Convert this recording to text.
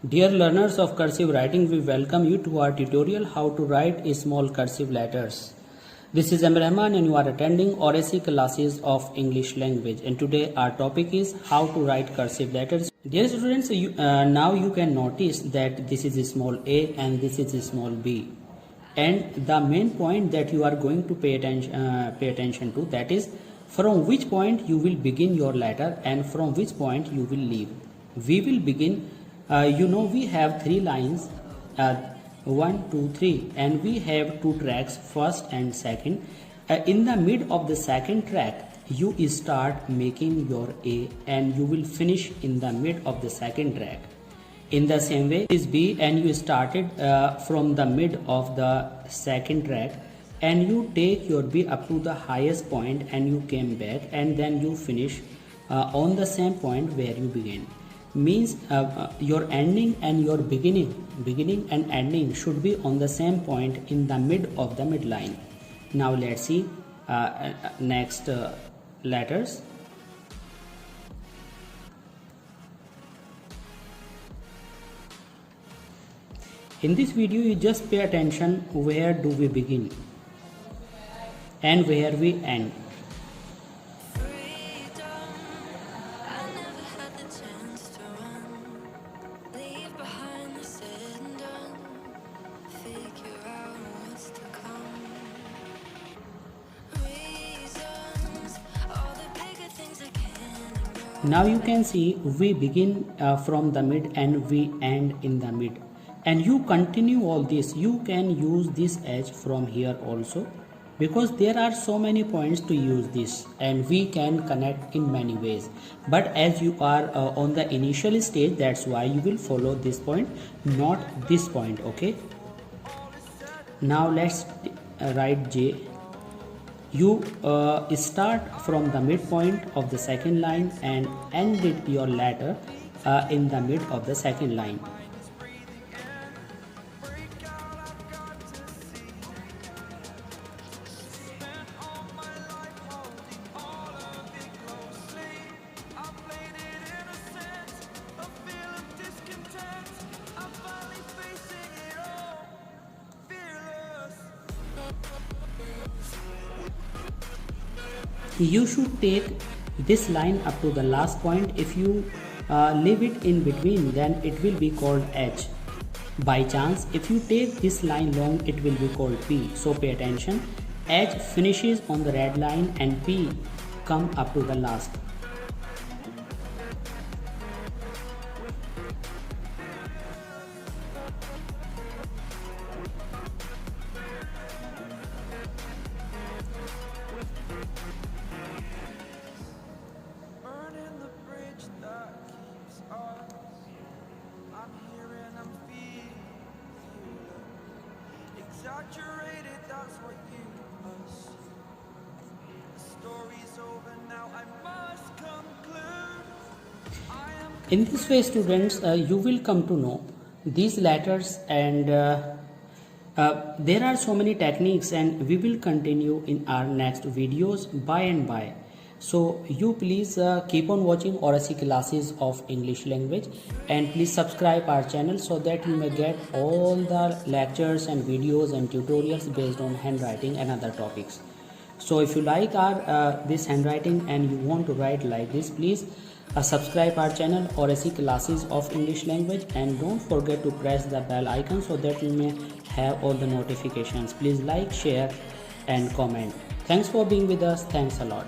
Dear learners of cursive writing, we welcome you to our tutorial how to write small cursive letters. This is Amir Rahman and you are attending RSC classes of English language, and today our topic is how to write cursive letters. Dear students, now you can notice that this is a small a and this is a small b, and the main point that you are going to pay attention to, that is from which point you will begin your letter and from which point you will leave. We will begin. We have three lines, 1, 2, 3, and we have two tracks, first and second. In the mid of the second track, you start making your A and you will finish in the mid of the second track. In the same way, this B, and you started from the mid of the second track and you take your B up to the highest point and you came back and then you finish on the same point where you began. Means your ending and your beginning and ending should be on the same point in the mid of the midline. Now let's see next letters. In this video you just pay attention where do we begin and where we end. Now you can see we begin from the mid and we end in the mid, and you continue all this. You can use this edge from here also, because there are so many points to use this and we can connect in many ways. But as you are on the initial stage, that's why you will follow this point, not this point. Okay, now let's write J. You start from the midpoint of the second line and ended your letter in the mid of the second line. You should take this line up to the last point. If you leave it in between, then it will be called H. By chance, if you take this line long, it will be called P. So pay attention. H finishes on the red line and P come up to the last. Exaggerated, that's what you must. The story's over now, I must conclude. In this way, students, you will come to know these letters, and there are so many techniques, and we will continue in our next videos by and by. So you please keep on watching RSC classes of English language, and please subscribe our channel so that you may get all the lectures and videos and tutorials based on handwriting and other topics. So if you like our this handwriting and you want to write like this, please subscribe our channel RSC classes of English language, and don't forget to press the bell icon so that you may have all the notifications. Please like, share and comment. Thanks for being with us. Thanks a lot.